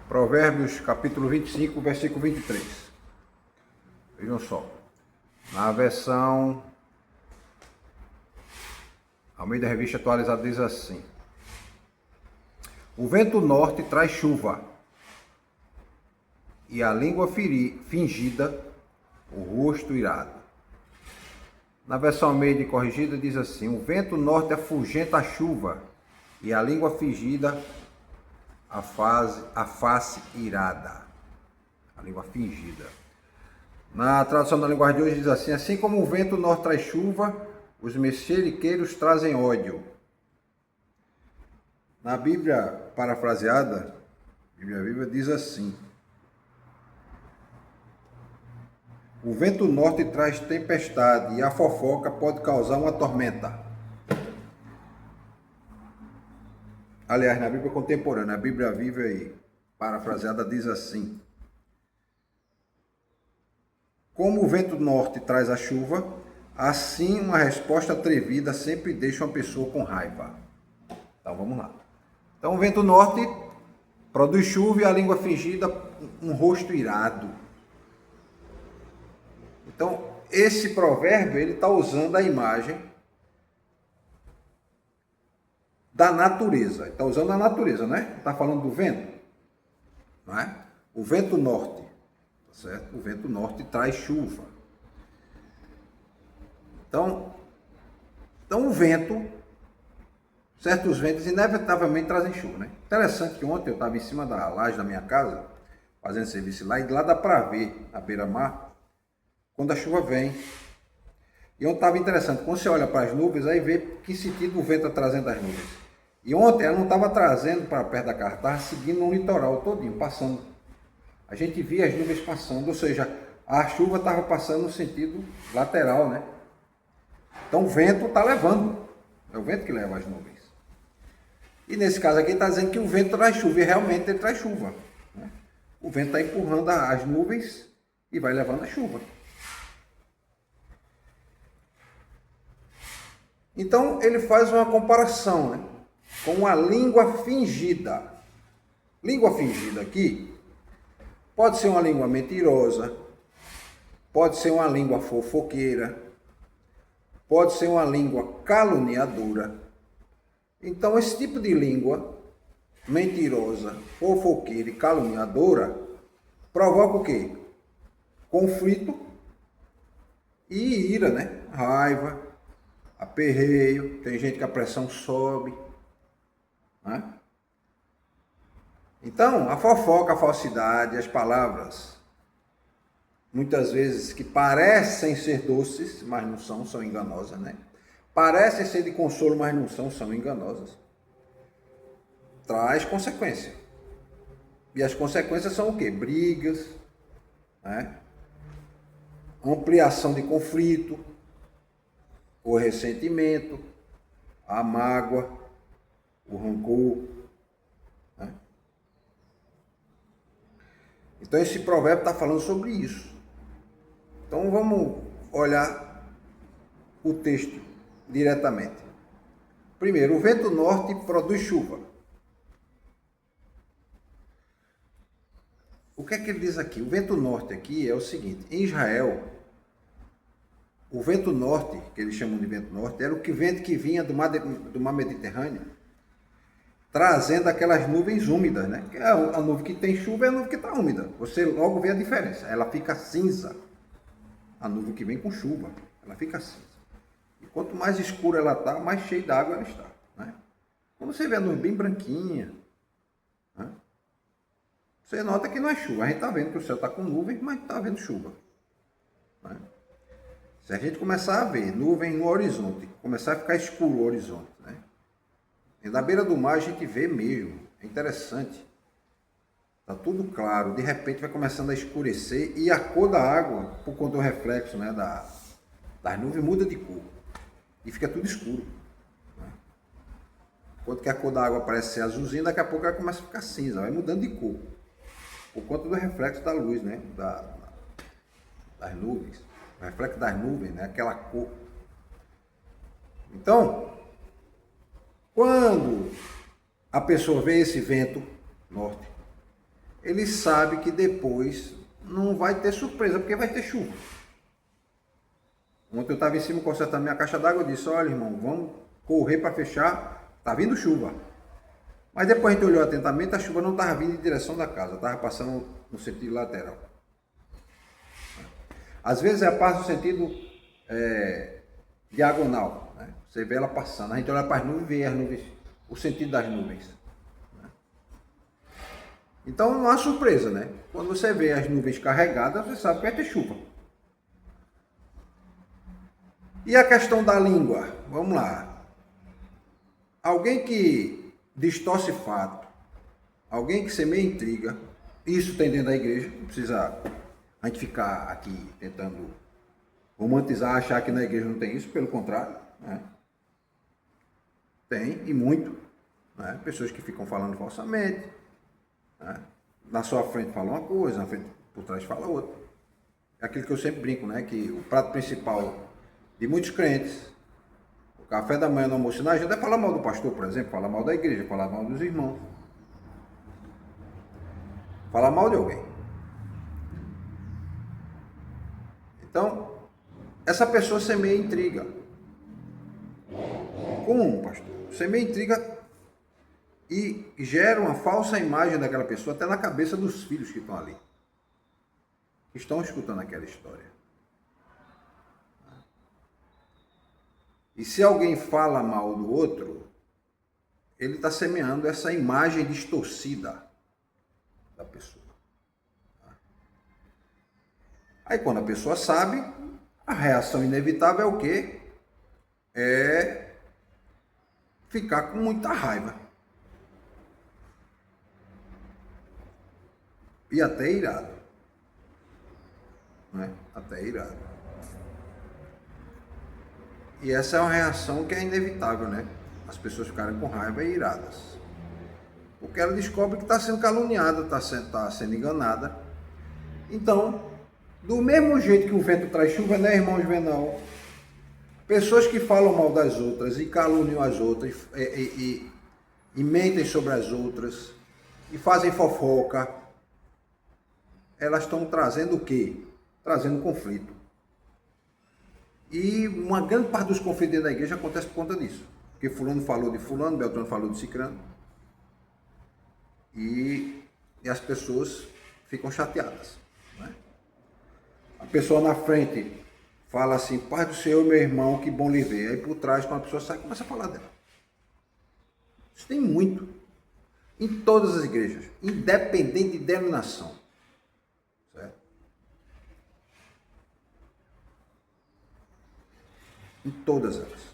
Provérbios capítulo 25, versículo 23. Vejam só. Na versão Almeida Revista Atualizada diz assim: o vento norte traz chuva, e a língua fingida, o rosto irado. Na versão Almeida Corrigida diz assim: o vento norte afugenta a chuva, e a língua fingida, a face irada. A língua fingida. Na tradução da linguagem de hoje diz assim: assim como o vento norte traz chuva, os mexeriqueiros trazem ódio. Na Bíblia parafraseada, Bíblia Viva, diz assim: o vento norte traz tempestade e a fofoca pode causar uma tormenta. Aliás, na Bíblia contemporânea, a Bíblia Viva aí, parafraseada, diz assim: como o vento norte traz a chuva, assim uma resposta atrevida sempre deixa uma pessoa com raiva. Então vamos lá. Então o vento norte produz chuva e a língua fingida, um rosto irado. Então esse provérbio ele está usando a imagem da natureza. Está usando a natureza, né? Está falando do vento, não é? O vento norte, tá certo? O vento norte traz chuva. Então o vento, certos ventos inevitavelmente trazem chuva, né? Interessante que ontem eu estava em cima da laje da minha casa, fazendo serviço lá, e de lá dá para ver, na beira-mar, quando a chuva vem. E ontem estava interessante, quando você olha para as nuvens, aí vê que sentido o vento está trazendo as nuvens. E ontem ela não estava trazendo para perto da casa, estava seguindo no litoral todinho, passando. A gente via as nuvens passando, ou seja, a chuva estava passando no sentido lateral, né? Então o vento está levando, é o vento que leva as nuvens. E nesse caso aqui está dizendo que o vento traz chuva, e realmente ele traz chuva, né? O vento está empurrando as nuvens e vai levando a chuva. Então ele faz uma comparação, né, com a língua fingida. Língua fingida aqui pode ser uma língua mentirosa, pode ser uma língua fofoqueira, pode ser uma língua caluniadora. Então esse tipo de língua mentirosa, fofoqueira e caluniadora provoca o quê? Conflito e ira, né? Raiva, aperreio, tem gente que a pressão sobe, né? Então, a fofoca, a falsidade, as palavras, muitas vezes que parecem ser doces, mas não são, são enganosas, né? Parecem ser de consolo, mas não são, são enganosas. Traz consequência. E as consequências são o quê? Brigas, né? Ampliação de conflito, o ressentimento, a mágoa, o rancor, né? Então esse provérbio está falando sobre isso. Então vamos olhar o texto diretamente. Primeiro, o vento norte produz chuva. O que é que ele diz aqui? O vento norte aqui é o seguinte: em Israel, o vento norte, que eles chamam de vento norte, era o vento que vinha do mar Mediterrâneo, trazendo aquelas nuvens úmidas, né? A nuvem que tem chuva é a nuvem que está úmida. Você logo vê a diferença. Ela fica cinza. A nuvem que vem com chuva, ela fica cinza. E quanto mais escura ela está, mais cheia d'água ela está, né? Quando você vê a nuvem bem branquinha, né, você nota que não é chuva. A gente está vendo que o céu está com nuvem, mas está vendo chuva, né? Se a gente começar a ver nuvem no horizonte, começar a ficar escuro o horizonte, né? E na beira do mar a gente vê mesmo, é interessante. Está tudo claro, de repente vai começando a escurecer e a cor da água, por conta do reflexo, né, das nuvens, muda de cor. E fica tudo escuro, né? Enquanto que a cor da água parece ser azulzinha, daqui a pouco ela começa a ficar cinza, vai mudando de cor. Por conta do reflexo da luz, né, das nuvens. O reflexo das nuvens, né, aquela cor. Então, quando a pessoa vê esse vento norte, ele sabe que depois não vai ter surpresa, porque vai ter chuva. Ontem eu estava em cima consertando minha caixa d'água, eu disse, olha irmão, vamos correr para fechar, tá vindo chuva. Mas depois a gente olhou atentamente, a chuva não estava vindo em direção da casa, estava passando no sentido lateral. Às vezes ela passa no sentido diagonal, né? Você vê ela passando, a gente olha para as nuvens e vê as nuvens, o sentido das nuvens. Né? Então não há surpresa, né? Quando você vê as nuvens carregadas, você sabe que vai ter chuva. E a questão da língua? Vamos lá. Alguém que distorce fato, alguém que semeia intriga, isso tem dentro da igreja, não precisa a gente ficar aqui tentando romantizar, achar que na igreja não tem isso, pelo contrário, né? Tem, e muito, né? Pessoas que ficam falando falsamente, né? Na sua frente fala uma coisa, na frente, por trás fala outra. É aquilo que eu sempre brinco, né? Que o prato principal de muitos crentes, o café da manhã, no almoço e na janta, é falar mal do pastor, por exemplo, falar mal da igreja, falar mal dos irmãos, falar mal de alguém. Então, essa pessoa semeia intriga. Como, pastor? Semeia intriga e gera uma falsa imagem daquela pessoa até na cabeça dos filhos que estão ali, que estão escutando aquela história. E se alguém fala mal do outro, ele está semeando essa imagem distorcida da pessoa. Aí quando a pessoa sabe, a reação inevitável é o quê? É ficar com muita raiva. E até irado. Né? Até irado. E essa é uma reação que é inevitável, né? As pessoas ficarem com raiva e iradas. Porque ela descobre que está sendo caluniada, está sendo enganada. Então, do mesmo jeito que o vento traz chuva, né, irmãos Venal? Pessoas que falam mal das outras e caluniam as outras e mentem sobre as outras e fazem fofoca, elas estão trazendo o quê? Trazendo conflito. E uma grande parte dos conflitos da igreja acontece por conta disso. Porque fulano falou de fulano, Beltrano falou de cicrano. E as pessoas ficam chateadas. Né? A pessoa na frente fala assim, Paz do Senhor, meu irmão, que bom lhe ver. Aí por trás, quando a pessoa sai, começa a falar dela. Isso tem muito. Em todas as igrejas, independente de denominação. Certo? Em todas elas.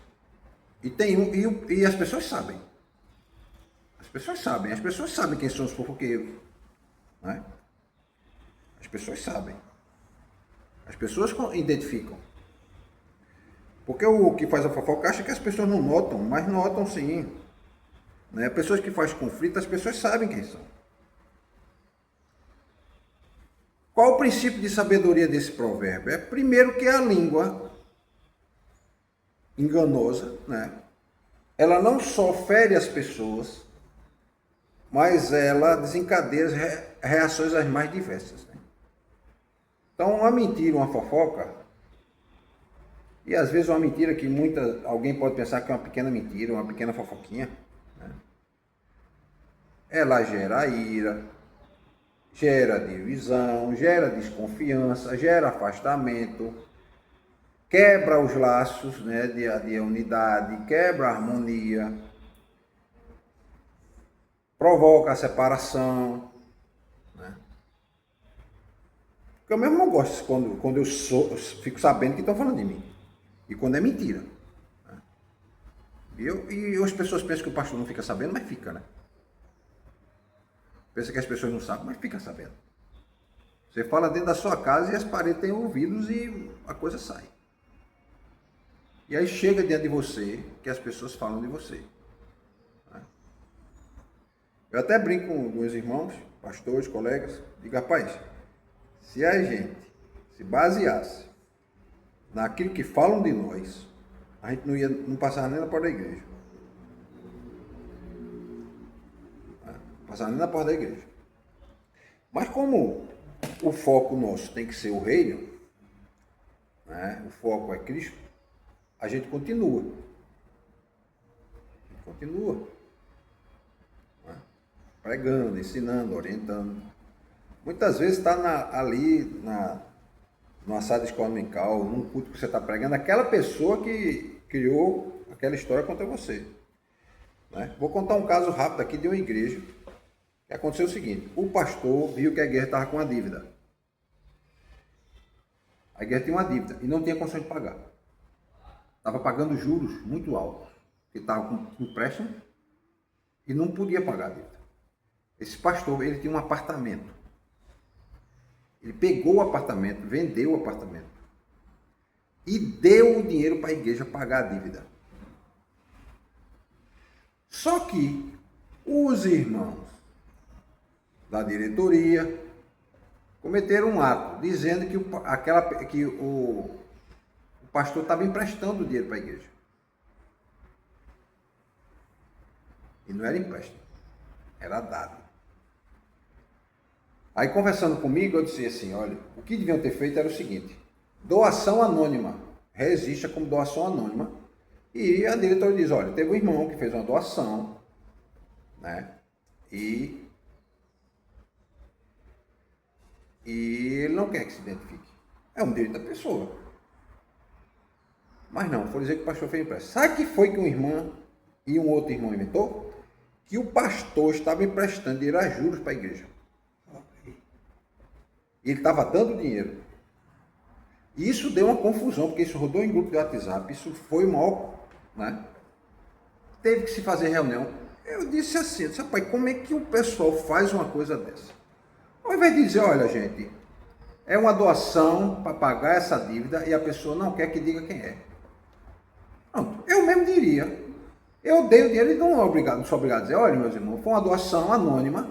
E as pessoas sabem. As pessoas sabem quem são os fofoqueiros. Né? As pessoas sabem. As pessoas identificam. Porque o que faz a fofoca acha que as pessoas não notam, mas notam sim. Né? Pessoas que fazem conflito, as pessoas sabem quem são. Qual o princípio de sabedoria desse provérbio? É primeiro que a língua enganosa, né? Ela não só fere as pessoas, mas ela desencadeia as reações as mais diversas. Né? Então, uma mentira, uma fofoca, e às vezes uma mentira que alguém pode pensar que é uma pequena mentira, uma pequena fofoquinha, né? Ela gera ira, gera divisão, gera desconfiança, gera afastamento, quebra os laços, né, de unidade, quebra a harmonia, provoca a separação. Né? Porque eu mesmo não gosto quando eu fico sabendo que estão falando de mim. E quando é mentira. Né? E as pessoas pensam que o pastor não fica sabendo, mas fica, né? Pensa que as pessoas não sabem, mas fica sabendo. Você fala dentro da sua casa e as paredes têm ouvidos e a coisa sai. E aí chega diante de você que as pessoas falam de você. Né? Eu até brinco com meus irmãos, pastores, colegas, digo, rapaz, se a gente se baseasse naquilo que falam de nós, a gente não passava nem na porta da igreja. Passava nem na porta da igreja. Mas como o foco nosso tem que ser o reino, né? O foco é Cristo, a gente continua. Né? Pregando, ensinando, orientando. Muitas vezes está ali numa sala de escola dominical, num culto que você está pregando, aquela pessoa que criou aquela história contra você. Né? Vou contar um caso rápido aqui de uma igreja, que aconteceu o seguinte: o pastor viu que a igreja estava com uma dívida. A igreja tinha uma dívida e não tinha condição de pagar. Estava pagando juros muito altos, que estava com empréstimo e não podia pagar a dívida. Esse pastor, ele tinha um apartamento. Ele pegou o apartamento, vendeu o apartamento e deu o dinheiro para a igreja pagar a dívida. Só que os irmãos da diretoria cometeram um ato dizendo que o pastor estava emprestando dinheiro para a igreja. E não era empréstimo, era dado. Aí, conversando comigo, eu disse assim: olha, o que deviam ter feito era o seguinte: doação anônima, registra como doação anônima, e a diretoria diz: olha, teve um irmão que fez uma doação, né, e ele não quer que se identifique. É um direito da pessoa. Mas não, foi dizer que o pastor fez empréstimo. Sabe o que foi que um irmão e um outro irmão inventou? Que o pastor estava emprestando dinheiro a juros para a igreja. E ele estava dando dinheiro. E isso deu uma confusão, porque isso rodou em grupo de WhatsApp, isso foi maior, né? Teve que se fazer reunião. Eu disse assim, rapaz, como é que o pessoal faz uma coisa dessa? Ao invés de dizer, olha gente, é uma doação para pagar essa dívida e a pessoa não quer que diga quem é. Pronto, eu mesmo diria, eu dei o dinheiro e não sou obrigado a dizer, olha meus irmãos, foi uma doação anônima,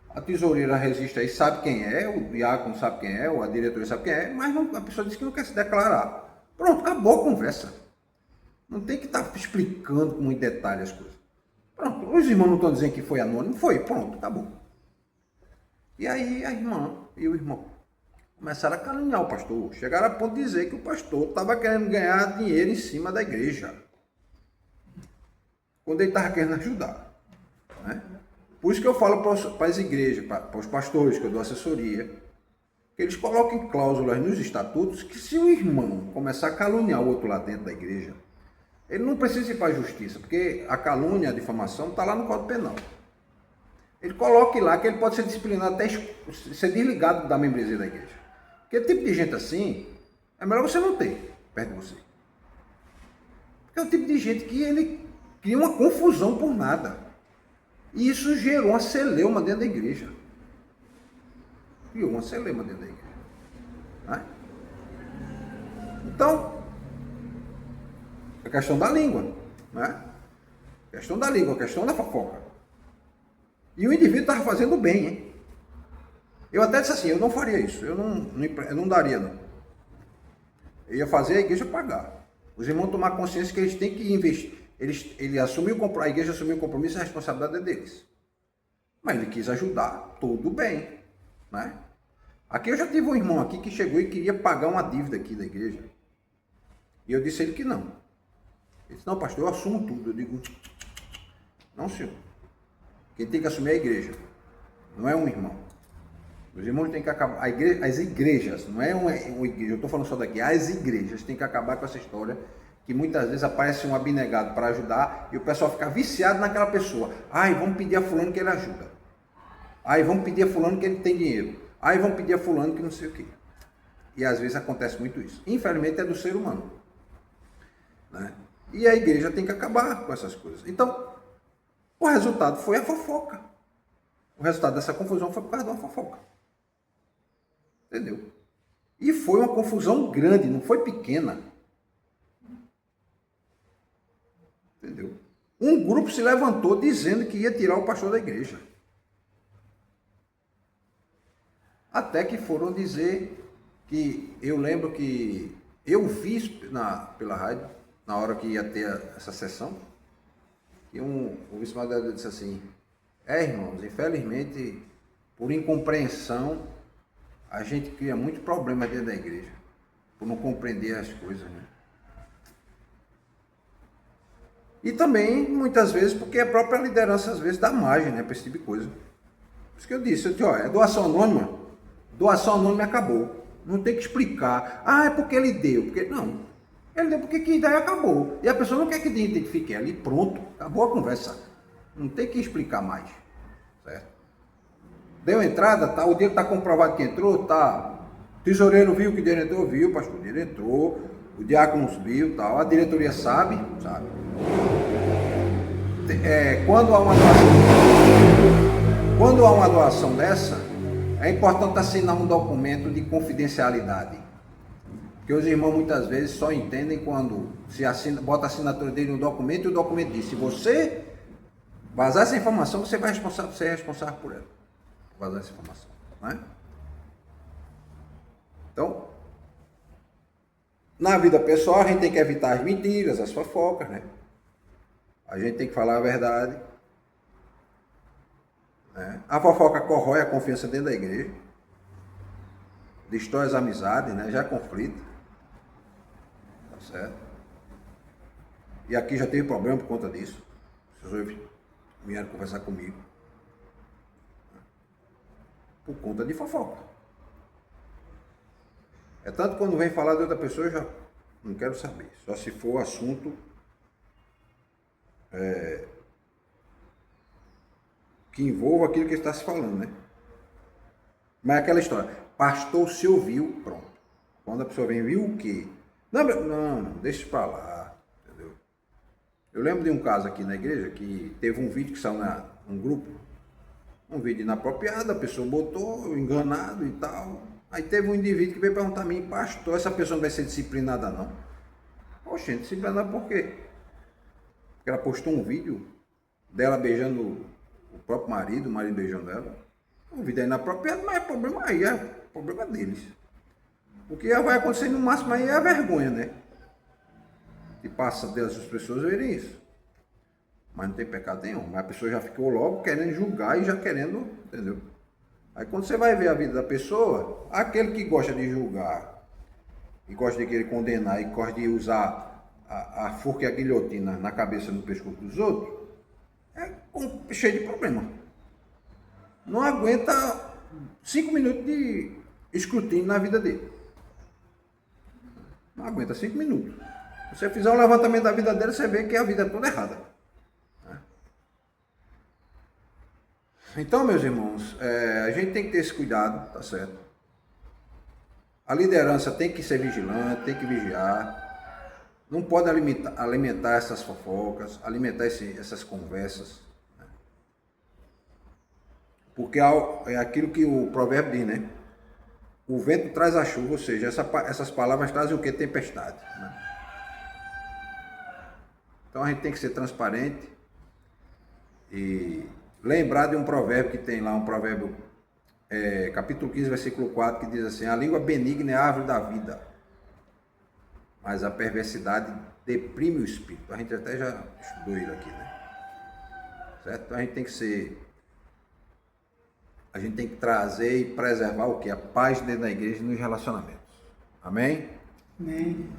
a tesoureira registra aí, sabe quem é, o diácono sabe quem é, ou a diretoria sabe quem é, mas não, a pessoa disse que não quer se declarar. Pronto, acabou a conversa. Não tem que estar explicando com muito detalhe as coisas. Pronto, os irmãos não estão dizendo que foi anônimo, foi, pronto, acabou. E aí a irmã e o irmão começaram a caluniar o pastor, chegaram a ponto de dizer que o pastor estava querendo ganhar dinheiro em cima da igreja, quando ele estava querendo ajudar, né? Por isso que eu falo para as igrejas, para os pastores que eu dou assessoria, que eles coloquem cláusulas nos estatutos que se o irmão começar a caluniar o outro lá dentro da igreja, ele não precisa ir para a justiça, porque a calúnia, a difamação está lá no Código Penal. Ele coloque lá que ele pode ser disciplinado até ser desligado da membresia da igreja. Porque tipo de gente assim, é melhor você não ter perto de você. Porque é o tipo de gente que ele cria uma confusão por nada. E isso gerou uma celeuma dentro da igreja. Criou uma celeuma dentro da igreja. Né? Então, a questão da língua. Né? A questão da língua, a questão da fofoca. E o indivíduo estava fazendo bem, hein? Eu até disse assim, eu não faria isso, eu não daria, não. Eu ia fazer a igreja pagar. Os irmãos tomar consciência que eles têm que investir. A igreja assumiu o compromisso e a responsabilidade é deles. Mas ele quis ajudar, tudo bem. Né? Aqui eu já tive um irmão aqui que chegou e queria pagar uma dívida aqui da igreja. E eu disse a ele que não. Ele disse, não pastor, eu assumo tudo. Eu digo, não senhor. Quem tem que assumir é a igreja, não é um irmão. Os irmãos têm que acabar, as igrejas, não é uma igreja, eu estou falando só daqui, as igrejas têm que acabar com essa história, que muitas vezes aparece um abnegado para ajudar e o pessoal fica viciado naquela pessoa. Ai, vamos pedir a fulano que ele ajuda. Ai, vamos pedir a fulano que ele tem dinheiro. Ai, vamos pedir a fulano que não sei o quê. E às vezes acontece muito isso. Infelizmente é do ser humano. Né? E a igreja tem que acabar com essas coisas. Então, o resultado foi a fofoca. O resultado dessa confusão foi por causa de uma fofoca. Entendeu? E foi uma confusão grande, não foi pequena. Entendeu? Um grupo se levantou dizendo que ia tirar o pastor da igreja. Até que foram dizer que, eu lembro que eu vi pela rádio, na hora que ia ter essa sessão, que o vice-madeira disse assim, irmãos, infelizmente por incompreensão, a gente cria muito problema dentro da igreja, por não compreender as coisas, né? E também, muitas vezes, porque a própria liderança, às vezes, dá margem, né, para esse tipo de coisa. Por isso que eu disse, é doação anônima acabou. Não tem que explicar. Ah, é porque ele deu. Porque não. Ele deu porque quis dar e acabou. E a pessoa não quer que identifique ali, pronto, acabou a conversa. Não tem que explicar mais. Certo? Deu entrada, tá? O dia que está comprovado que entrou, tá. O tesoureiro viu que o diretor viu, o pastor diretor, o diácono viu, tal. A diretoria sabe. Quando há uma doação dessa, é importante assinar um documento de confidencialidade. Porque os irmãos muitas vezes só entendem quando se assina, bota a assinatura dele no documento e o documento diz: se você vazar essa informação, você vai ser responsável por ela. Vazar essa informação, né? Então, na vida pessoal, a gente tem que evitar as mentiras, as fofocas, né? A gente tem que falar a verdade. Né? A fofoca corrói a confiança dentro da igreja, destrói as amizades, né? Já é conflito. Tá certo? E aqui já teve problema por conta disso. As pessoas vieram conversar comigo. Por conta de fofoca. É tanto que quando vem falar de outra pessoa, eu já não quero saber. Só se for assunto que envolva aquilo que está se falando, né? Mas é aquela história, pastor se ouviu, pronto. Quando a pessoa vem, viu o quê? Não, deixa pra lá, entendeu? Eu lembro de um caso aqui na igreja que teve um vídeo que saiu num grupo, um vídeo inapropriado, a pessoa botou, enganado e tal. Aí teve um indivíduo que veio perguntar a mim: pastor, essa pessoa não vai ser disciplinada não? Oxe, disciplinada por quê? Porque ela postou um vídeo dela beijando o próprio marido, o marido beijando ela. O vídeo é inapropriado, mas é problema aí, é problema deles. O que vai acontecer no máximo aí é a vergonha, né? Que passa delas as pessoas verem isso. Mas não tem pecado nenhum. Mas a pessoa já ficou logo querendo julgar e já querendo, entendeu? Aí quando você vai ver a vida da pessoa, aquele que gosta de julgar, e gosta de querer condenar, e gosta de usar a forca e a guilhotina na cabeça e no pescoço dos outros, é cheio de problema. Não aguenta 5 minutos de escrutínio na vida dele. Não aguenta 5 minutos. Se você fizer um levantamento da vida dele, você vê que a vida é toda errada. Então, meus irmãos, a gente tem que ter esse cuidado, tá certo? A liderança tem que ser vigilante, tem que vigiar. Não pode alimentar essas fofocas, alimentar essas conversas. Né? Porque é aquilo que o provérbio diz, né? O vento traz a chuva, ou seja, essas palavras trazem o que? Tempestade. Né? Então a gente tem que ser transparente e lembrar de um provérbio que tem lá, um provérbio, capítulo 15, versículo 4, que diz assim: a língua benigna é a árvore da vida, mas a perversidade deprime o espírito. A gente até já estudou ele aqui, né? Certo? Então a gente tem que trazer e preservar o que? A paz dentro da igreja e nos relacionamentos. Amém? Amém.